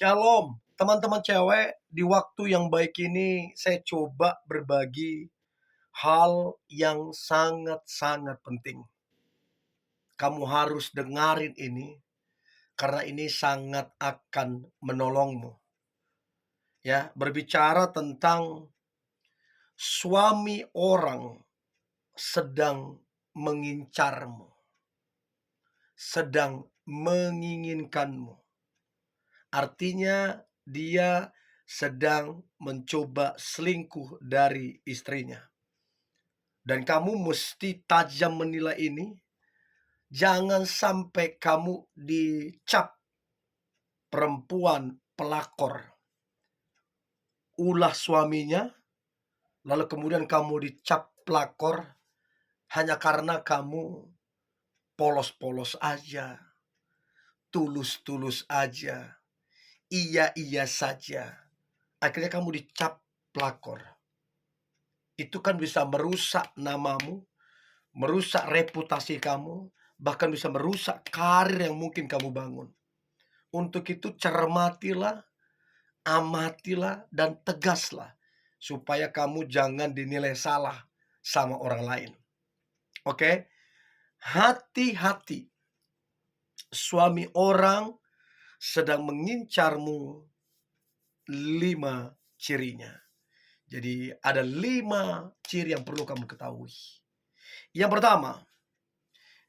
Shalom, teman-teman cewek. Di waktu yang baik ini, saya coba berbagi hal yang sangat-sangat penting. Kamu harus dengarin ini, karena ini sangat akan menolongmu. Ya, berbicara tentang suami orang sedang mengincarmu, sedang menginginkanmu. Artinya dia sedang mencoba selingkuh dari istrinya. Dan kamu mesti tajam menilai ini. Jangan sampai kamu dicap perempuan pelakor, ulah suaminya, lalu kemudian kamu dicap pelakor hanya karena kamu polos-polos aja, tulus-tulus aja, iya-iya saja. Akhirnya kamu dicap pelakor. Itu kan bisa merusak namamu, merusak reputasi kamu, bahkan bisa merusak karir yang mungkin kamu bangun. Untuk itu cermatilah, amatilah, dan tegaslah supaya kamu jangan dinilai salah sama orang lain. Oke? Hati-hati. Suami orang sedang mengincarmu 5 cirinya. Jadi ada 5 ciri yang perlu kamu ketahui. Yang pertama,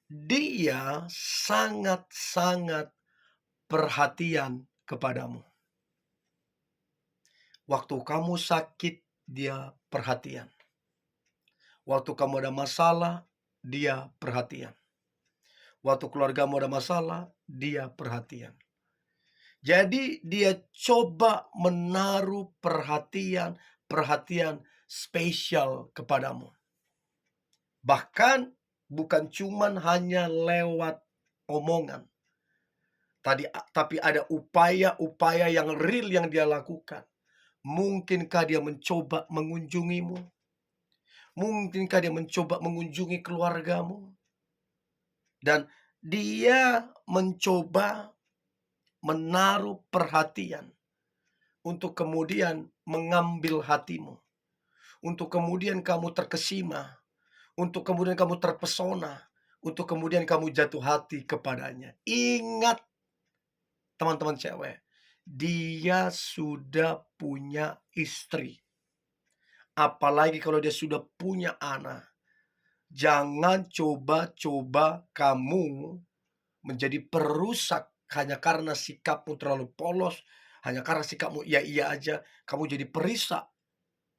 dia sangat-sangat perhatian kepadamu. Waktu kamu sakit, dia perhatian. Waktu kamu ada masalah, dia perhatian. Waktu keluargamu ada masalah, dia perhatian. Jadi dia coba menaruh perhatian spesial kepadamu. Bahkan bukan cuman hanya lewat omongan. Tapi ada upaya-upaya yang real yang dia lakukan. Mungkinkah dia mencoba mengunjungimu? Mungkinkah dia mencoba mengunjungi keluargamu? Dan dia mencoba menaruh perhatian untuk kemudian mengambil hatimu. Untuk kemudian kamu terkesima. Untuk kemudian kamu terpesona. Untuk kemudian kamu jatuh hati kepadanya. Ingat, teman-teman cewek, dia sudah punya istri. Apalagi kalau dia sudah punya anak. Jangan coba-coba kamu menjadi perusak hanya karena sikapmu terlalu polos, hanya karena sikapmu iya-iya aja, kamu jadi perusak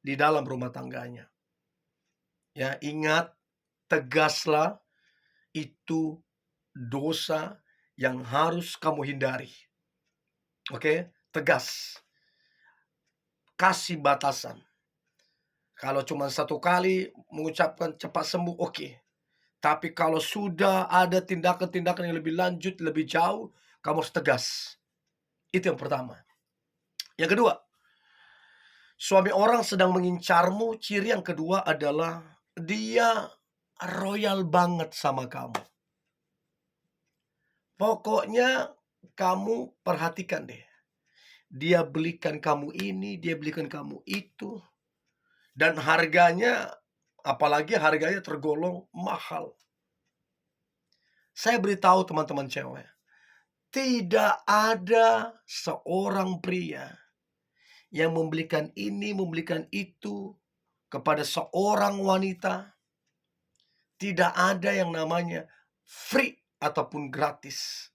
di dalam rumah tangganya. Ya, ingat, tegaslah, itu dosa yang harus kamu hindari. Oke, tegas. Kasih batasan. Kalau cuma 1 kali mengucapkan cepat sembuh, oke. Tapi kalau sudah ada tindakan-tindakan yang lebih lanjut, lebih jauh, kamu harus tegas. Itu yang pertama. Yang kedua, suami orang sedang mengincarmu. Ciri yang kedua adalah dia royal banget sama kamu. Pokoknya kamu perhatikan deh. Dia belikan kamu ini, dia belikan kamu itu. Dan harganya, apalagi harganya tergolong mahal. Saya beritahu teman-teman cewek, tidak ada seorang pria yang membelikan ini, membelikan itu kepada seorang wanita. Tidak ada yang namanya free ataupun gratis.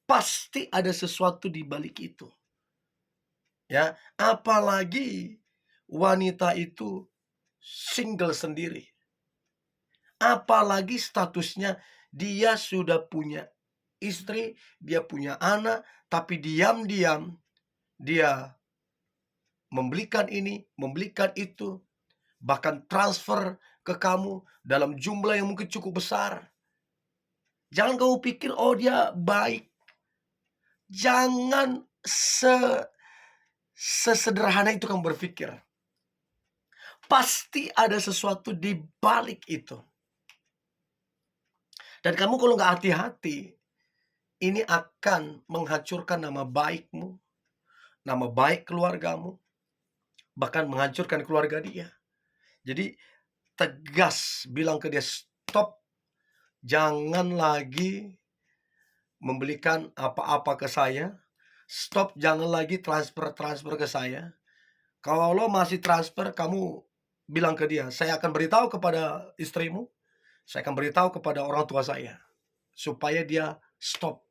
Pasti ada sesuatu di balik itu. Ya, apalagi wanita itu single sendiri. Apalagi statusnya dia sudah punya istri, dia punya anak, tapi diam-diam dia membelikan ini, membelikan itu, bahkan transfer ke kamu dalam jumlah yang mungkin cukup besar. Jangan kamu pikir, oh dia baik. Jangan sesederhana itu kamu berpikir. Pasti ada sesuatu di balik itu. Dan kamu kalau nggak hati-hati, ini akan menghancurkan nama baikmu, nama baik keluargamu, bahkan menghancurkan keluarga dia. Jadi tegas bilang ke dia, "Stop, jangan lagi membelikan apa-apa ke saya. Stop, jangan lagi transfer-transfer ke saya. Kalau masih transfer, kamu bilang ke dia, saya akan beritahu kepada istrimu, saya akan beritahu kepada orang tua saya, supaya dia stop."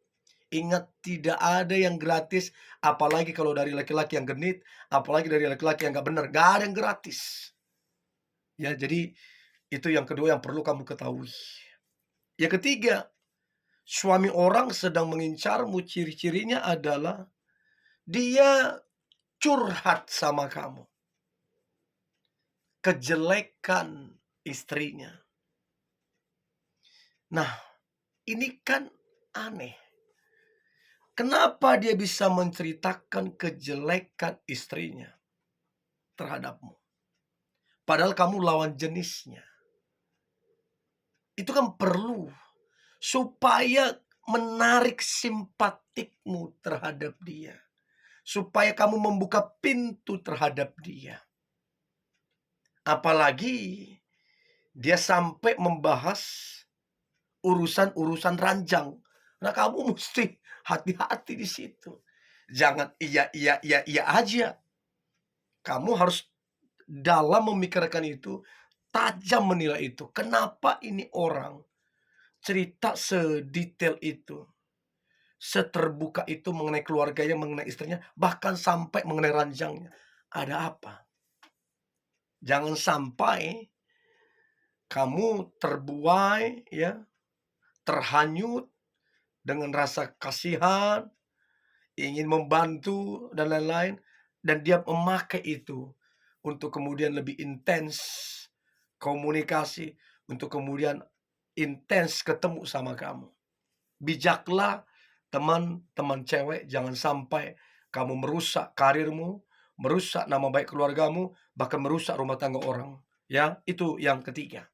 Ingat, tidak ada yang gratis, apalagi kalau dari laki-laki yang genit, apalagi dari laki-laki yang gak benar, gak ada yang gratis. Ya, jadi itu yang kedua yang perlu kamu ketahui. Yang ketiga, suami orang sedang mengincarmu, ciri-cirinya adalah dia curhat sama kamu, kejelekan istrinya. Nah, ini kan aneh. Kenapa dia bisa menceritakan kejelekan istrinya terhadapmu? Padahal kamu lawan jenisnya. Itu kan perlu supaya menarik simpatikmu terhadap dia. Supaya kamu membuka pintu terhadap dia. Apalagi dia sampai membahas urusan-urusan ranjang. Nah, kamu mesti hati-hati di situ. Jangan iya aja. Kamu harus dalam memikirkan itu, tajam menilai itu. Kenapa ini orang cerita sedetail itu, seterbuka itu mengenai keluarganya, mengenai istrinya, bahkan sampai mengenai ranjangnya. Ada apa? Jangan sampai kamu terbuai, ya, terhanyut dengan rasa kasihan, ingin membantu dan lain-lain, dan dia memakai itu untuk kemudian lebih intens komunikasi, untuk kemudian intens ketemu sama kamu. Bijaklah teman-teman cewek, jangan sampai kamu merusak karirmu, merusak nama baik keluargamu, bahkan merusak rumah tangga orang. Ya, itu yang ketiga.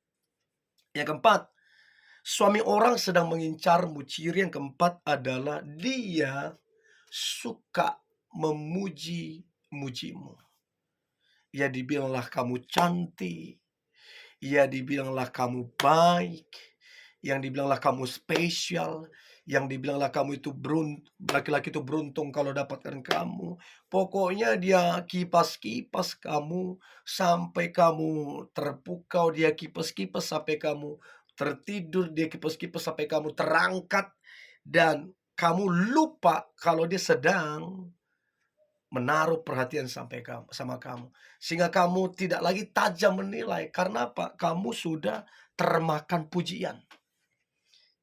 Yang keempat, suami orang sedang mengincarmu. Ciri yang keempat adalah dia suka memuji-mujimu. Ya, dibilanglah kamu cantik, ya dibilanglah kamu baik, yang dibilanglah kamu spesial, yang dibilanglah kamu itu laki-laki itu beruntung kalau dapatkan kamu. Pokoknya dia kipas-kipas kamu sampai kamu terpukau, dia kipas-kipas sampai kamu tertidur, dia kipas-kipas sampai kamu terangkat, dan kamu lupa kalau dia sedang menaruh perhatian sampai sama kamu. Sehingga kamu tidak lagi tajam menilai. Karena apa? Kamu sudah termakan pujian.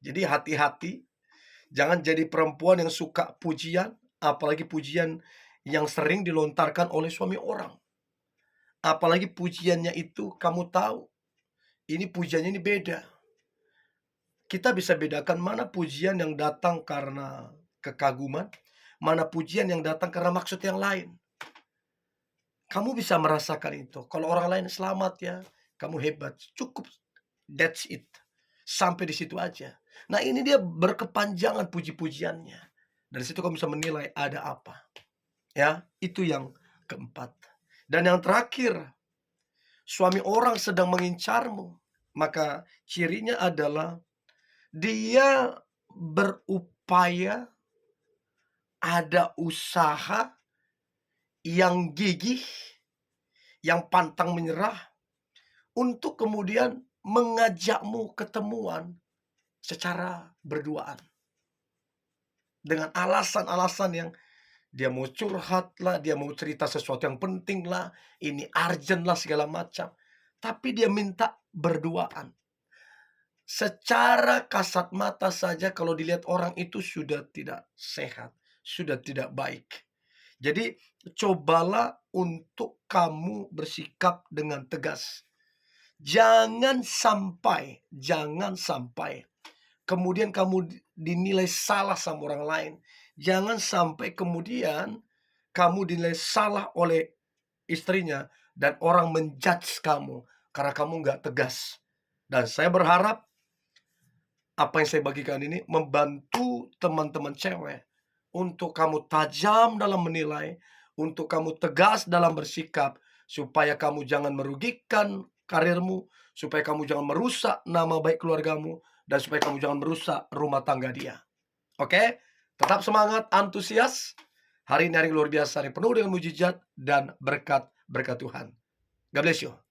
Jadi hati-hati. Jangan jadi perempuan yang suka pujian. Apalagi pujian yang sering dilontarkan oleh suami orang. Apalagi pujiannya itu kamu tahu, ini pujiannya ini beda. Kita bisa bedakan mana pujian yang datang karena kekaguman, mana pujian yang datang karena maksud yang lain. Kamu bisa merasakan itu. Kalau orang lain selamat ya, kamu hebat. Cukup, that's it. Sampai di situ aja. Nah, ini dia berkepanjangan puji-pujiannya. Dari situ kamu bisa menilai ada apa. Ya, itu yang keempat. Dan yang terakhir, suami orang sedang mengincarmu. Maka cirinya adalah dia berupaya, ada usaha yang gigih, yang pantang menyerah, untuk kemudian mengajakmu ketemuan secara berduaan. Dengan alasan-alasan yang dia mau curhat lah, dia mau cerita sesuatu yang penting lah, ini urgent lah, segala macam. Tapi dia minta berduaan. Secara kasat mata saja kalau dilihat orang itu sudah tidak sehat, sudah tidak baik. Jadi cobalah untuk kamu bersikap dengan tegas. Jangan sampai kemudian kamu dinilai salah sama orang lain. Jangan sampai kemudian kamu dinilai salah oleh istrinya dan orang menjudge kamu karena kamu nggak tegas. Dan saya berharap apa yang saya bagikan ini membantu teman-teman cewek untuk kamu tajam dalam menilai, untuk kamu tegas dalam bersikap, supaya kamu jangan merugikan karirmu, supaya kamu jangan merusak nama baik keluargamu, dan supaya kamu jangan merusak rumah tangga dia. Oke? Tetap semangat, antusias. Hari ini hari luar biasa, hari penuh dengan mujizat dan berkat-berkat Tuhan. God bless you.